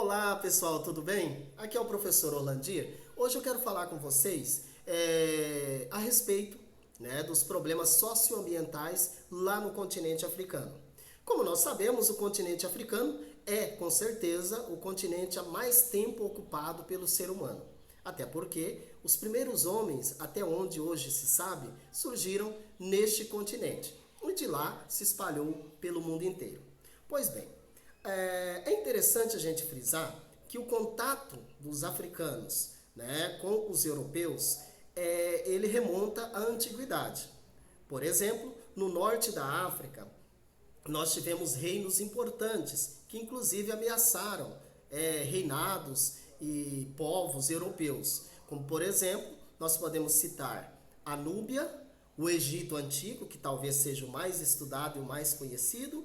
Olá pessoal, tudo bem? Aqui é o professor Orlandir. Hoje eu quero falar com vocês a respeito, dos problemas socioambientais lá no continente africano. Como nós sabemos, o continente africano é, com certeza, o continente há mais tempo ocupado pelo ser humano. Até porque os primeiros homens, até onde hoje se sabe, surgiram neste continente. E de lá se espalhou pelo mundo inteiro. Pois bem, é interessante a gente frisar que o contato dos africanos, com os europeus, ele remonta à antiguidade. Por exemplo, no norte da África, nós tivemos reinos importantes que inclusive ameaçaram reinados e povos europeus. Como, por exemplo, nós podemos citar a Núbia, o Egito Antigo, que talvez seja o mais estudado e o mais conhecido,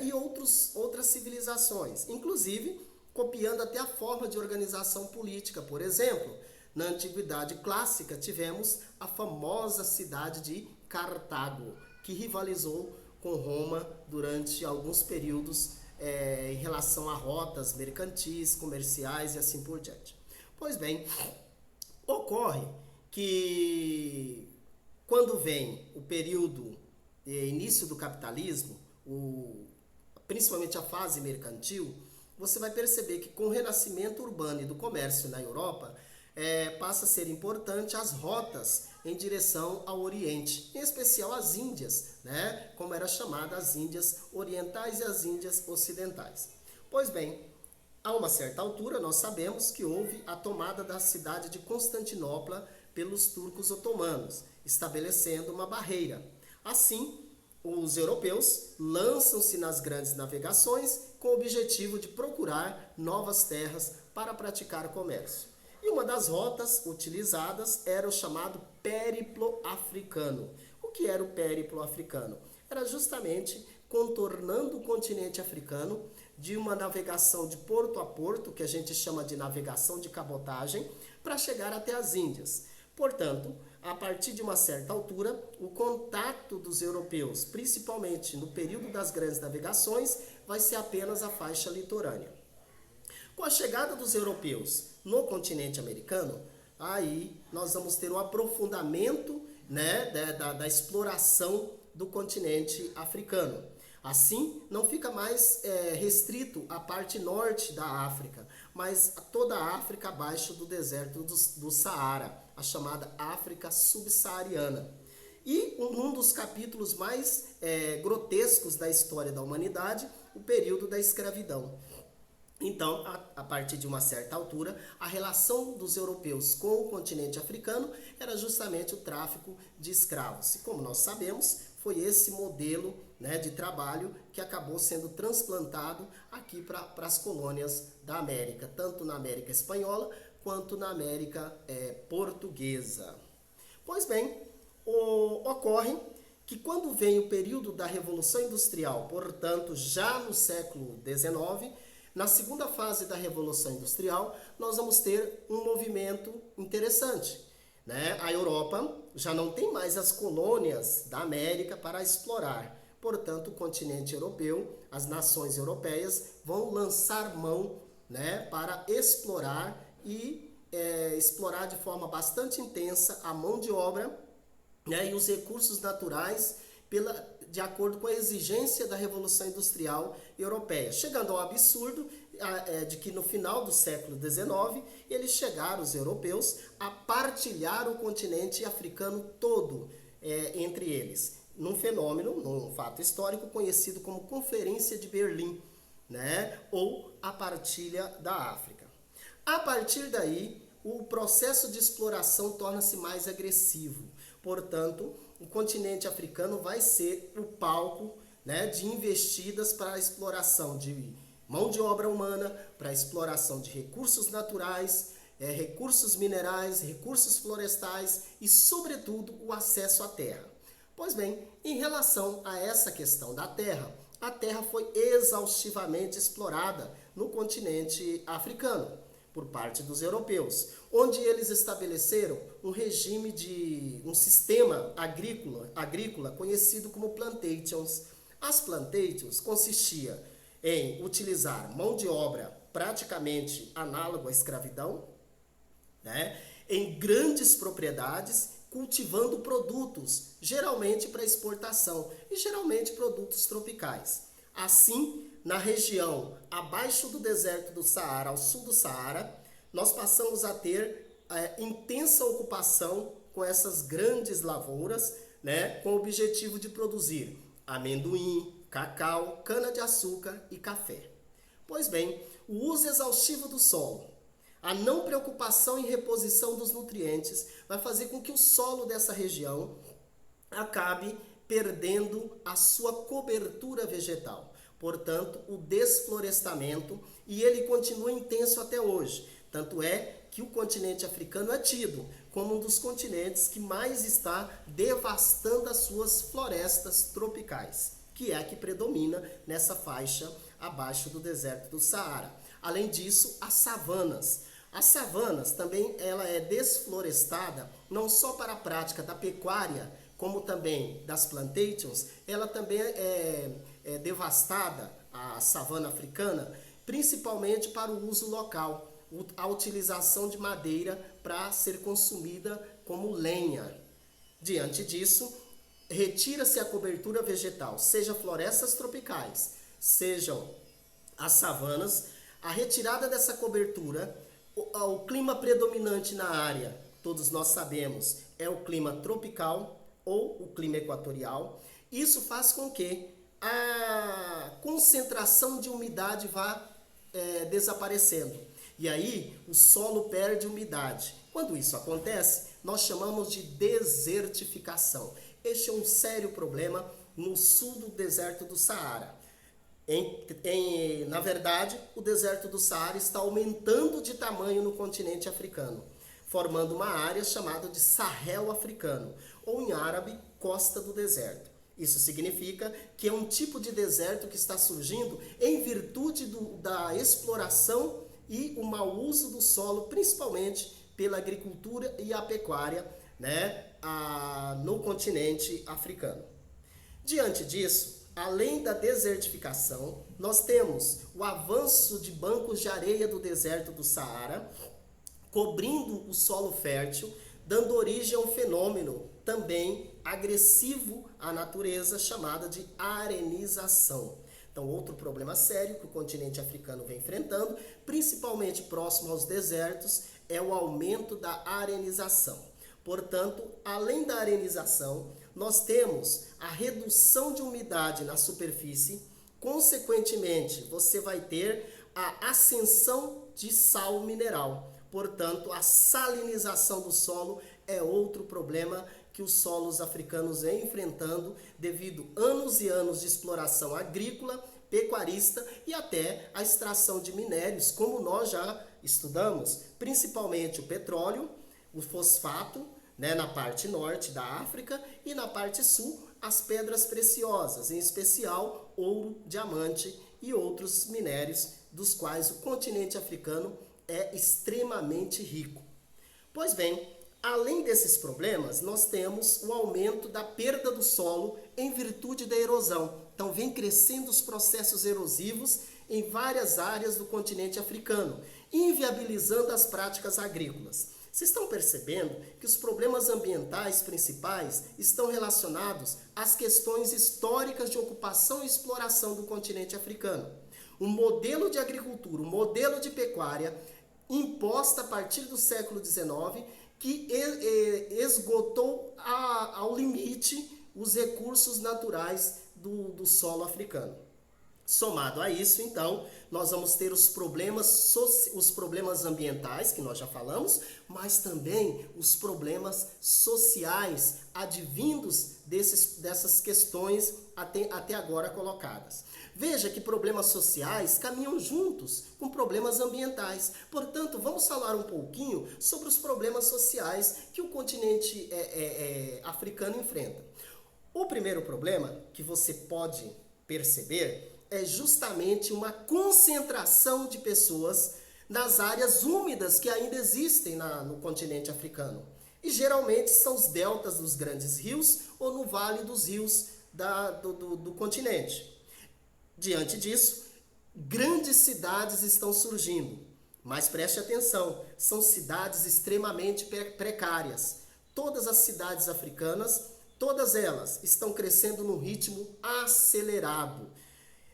e outras civilizações, inclusive copiando até a forma de organização política. Por exemplo, na Antiguidade Clássica tivemos a famosa cidade de Cartago, que rivalizou com Roma durante alguns períodos em relação a rotas mercantis, comerciais e assim por diante. Pois bem, ocorre que quando vem o período início do capitalismo, principalmente a fase mercantil, você vai perceber que com o renascimento urbano e do comércio na Europa, passa a ser importante as rotas em direção ao Oriente, em especial as Índias, como era chamada as Índias Orientais e as Índias Ocidentais. Pois bem, a uma certa altura nós sabemos que houve a tomada da cidade de Constantinopla pelos turcos otomanos, estabelecendo uma barreira. Assim, os europeus lançam-se nas grandes navegações com o objetivo de procurar novas terras para praticar comércio. E uma das rotas utilizadas era o chamado périplo africano. O que era o périplo africano? Era justamente contornando o continente africano de uma navegação de porto a porto, que a gente chama de navegação de cabotagem, para chegar até as Índias. Portanto, a partir de uma certa altura, o contato dos europeus, principalmente no período das grandes navegações, vai ser apenas a faixa litorânea. Com a chegada dos europeus no continente americano, aí nós vamos ter um aprofundamento da exploração do continente africano. Assim, não fica mais restrito à parte norte da África, mas a toda a África abaixo do deserto do Saara, a chamada África subsaariana. E um dos capítulos mais grotescos da história da humanidade, o período da escravidão. Então, a partir de uma certa altura, a relação dos europeus com o continente africano era justamente o tráfico de escravos. E como nós sabemos, foi esse modelo de trabalho que acabou sendo transplantado aqui para as colônias da América, tanto na América Espanhola quanto na América Portuguesa. Pois bem, ocorre que quando vem o período da Revolução Industrial, portanto já no século XIX, na segunda fase da Revolução Industrial, nós vamos ter um movimento interessante. A Europa já não tem mais as colônias da América para explorar. Portanto, o continente europeu, as nações europeias vão lançar mão para explorar e explorar de forma bastante intensa a mão de obra e os recursos naturais de acordo com a exigência da Revolução Industrial Europeia, chegando ao absurdo de que no final do século XIX, eles chegaram, os europeus, a partilhar o continente africano todo entre eles, num fenômeno, num fato histórico conhecido como Conferência de Berlim, ou a partilha da África. A partir daí, o processo de exploração torna-se mais agressivo. Portanto, o continente africano vai ser o palco de investidas para a exploração de mão de obra humana, para a exploração de recursos naturais, recursos minerais, recursos florestais e, sobretudo, o acesso à terra. Pois bem, em relação a essa questão da terra, a terra foi exaustivamente explorada no continente africano por parte dos europeus, onde eles estabeleceram um sistema agrícola conhecido como plantations. As plantations consistia em utilizar mão de obra praticamente análogo à escravidão, né? Em grandes propriedades, cultivando produtos, geralmente para exportação, e geralmente produtos tropicais. Assim, na região abaixo do deserto do Saara, ao sul do Saara, nós passamos a ter intensa ocupação com essas grandes lavouras, né, com o objetivo de produzir amendoim, cacau, cana-de-açúcar e café. Pois bem, o uso exaustivo do solo, a não preocupação em reposição dos nutrientes, vai fazer com que o solo dessa região acabe perdendo a sua cobertura vegetal. Portanto, o desflorestamento, e ele continua intenso até hoje. Tanto é que o continente africano é tido como um dos continentes que mais está devastando as suas florestas tropicais, que é a que predomina nessa faixa abaixo do deserto do Saara. Além disso, as savanas. As savanas também ela é desflorestada não só para a prática da pecuária, como também das plantations, ela também é devastada, a savana africana, principalmente para o uso local, a utilização de madeira para ser consumida como lenha. Diante disso, retira-se a cobertura vegetal, seja florestas tropicais, sejam as savanas, a retirada dessa cobertura, o clima predominante na área, todos nós sabemos, é o clima tropical ou o clima equatorial. Isso faz com que a concentração de umidade vá desaparecendo. E aí o solo perde umidade. Quando isso acontece, nós chamamos de desertificação. Este é um sério problema no sul do deserto do Saara. Na verdade, o deserto do Saara está aumentando de tamanho no continente africano, formando uma área chamada de Sahel africano, ou em árabe, costa do deserto. Isso significa que é um tipo de deserto que está surgindo em virtude da exploração e o mau uso do solo, principalmente pela agricultura e a pecuária, né, no continente africano. Diante disso, além da desertificação, nós temos o avanço de bancos de areia do deserto do Saara, cobrindo o solo fértil, dando origem a um fenômeno também agressivo à natureza, chamada de arenização. Então, outro problema sério que o continente africano vem enfrentando, principalmente próximo aos desertos, é o aumento da arenização. Portanto, além da arenização, nós temos a redução de umidade na superfície, consequentemente, você vai ter a ascensão de sal mineral. Portanto, a salinização do solo é outro problema que os solos africanos vêm enfrentando devido a anos e anos de exploração agrícola, pecuarista e até a extração de minérios, como nós já estudamos, principalmente o petróleo, o fosfato, né, na parte norte da África, e na parte sul as pedras preciosas, em especial ouro, diamante e outros minérios dos quais o continente africano é extremamente rico. Pois bem, além desses problemas, nós temos o aumento da perda do solo em virtude da erosão. Então, vem crescendo os processos erosivos em várias áreas do continente africano, inviabilizando as práticas agrícolas. Vocês estão percebendo que os problemas ambientais principais estão relacionados às questões históricas de ocupação e exploração do continente africano. O modelo de agricultura, o modelo de pecuária imposta a partir do século XIX, que esgotou ao limite os recursos naturais do solo africano. Somado a isso, então, nós vamos ter os problemas ambientais, que nós já falamos, mas também os problemas sociais advindos dessas questões até agora colocadas. Veja que problemas sociais caminham juntos com problemas ambientais. Portanto, vamos falar um pouquinho sobre os problemas sociais que o continente africano enfrenta. O primeiro problema que você pode perceber é justamente uma concentração de pessoas nas áreas úmidas que ainda existem no continente africano. E geralmente são os deltas dos grandes rios ou no vale dos rios do continente. Diante disso, grandes cidades estão surgindo, mas preste atenção, são cidades extremamente precárias. Todas as cidades africanas, todas elas estão crescendo num ritmo acelerado,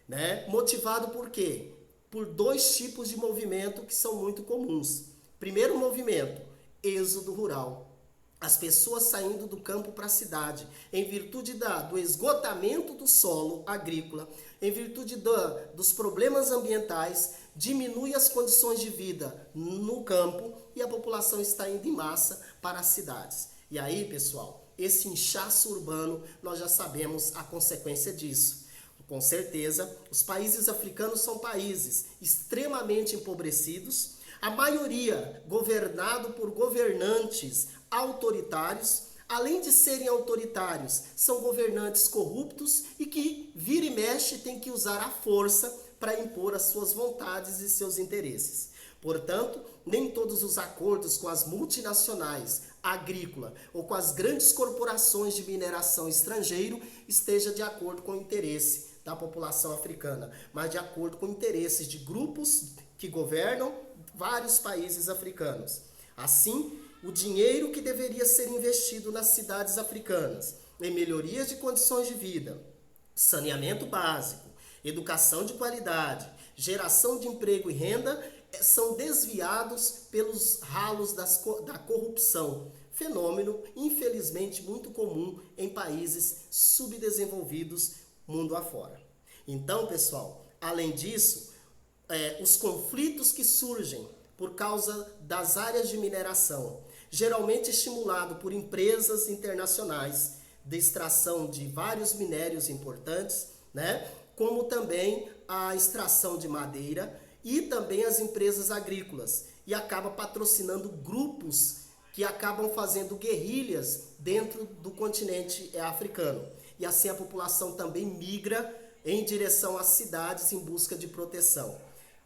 né? Motivado por quê? Por dois tipos de movimento que são muito comuns. Primeiro movimento, êxodo rural. As pessoas saindo do campo para a cidade, em virtude do esgotamento do solo agrícola, em virtude dos problemas ambientais, diminui as condições de vida no campo e a população está indo em massa para as cidades. E aí, pessoal, esse inchaço urbano, nós já sabemos a consequência disso. Com certeza, os países africanos são países extremamente empobrecidos, a maioria governado por governantes autoritários. Além de serem autoritários, são governantes corruptos e que vira e mexe tem que usar a força para impor as suas vontades e seus interesses. Portanto, nem todos os acordos com as multinacionais agrícola ou com as grandes corporações de mineração estrangeiro esteja de acordo com o interesse da população africana, mas de acordo com interesses de grupos que governam vários países africanos. Assim, o dinheiro que deveria ser investido nas cidades africanas, em melhorias de condições de vida, saneamento básico, educação de qualidade, geração de emprego e renda, são desviados pelos ralos da corrupção, fenômeno infelizmente muito comum em países subdesenvolvidos mundo afora. Então, pessoal, além disso, os conflitos que surgem por causa das áreas de mineração, geralmente estimulado por empresas internacionais de extração de vários minérios importantes, né? Como também a extração de madeira e também as empresas agrícolas, e acaba patrocinando grupos que acabam fazendo guerrilhas dentro do continente africano. E assim a população também migra em direção às cidades em busca de proteção.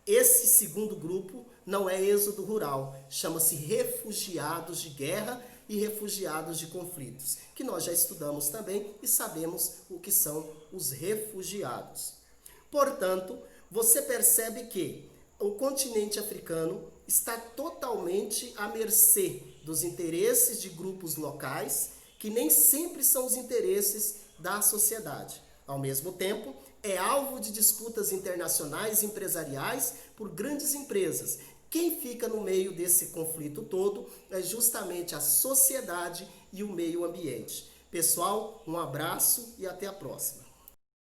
Esse segundo grupo não é êxodo rural, chama-se refugiados de guerra e refugiados de conflitos, que nós já estudamos também e sabemos o que são os refugiados. Portanto, você percebe que o continente africano está totalmente à mercê dos interesses de grupos locais, que nem sempre são os interesses da sociedade. Ao mesmo tempo, é alvo de disputas internacionais e empresariais por grandes empresas. Quem fica no meio desse conflito todo é justamente a sociedade e o meio ambiente. Pessoal, um abraço e até a próxima.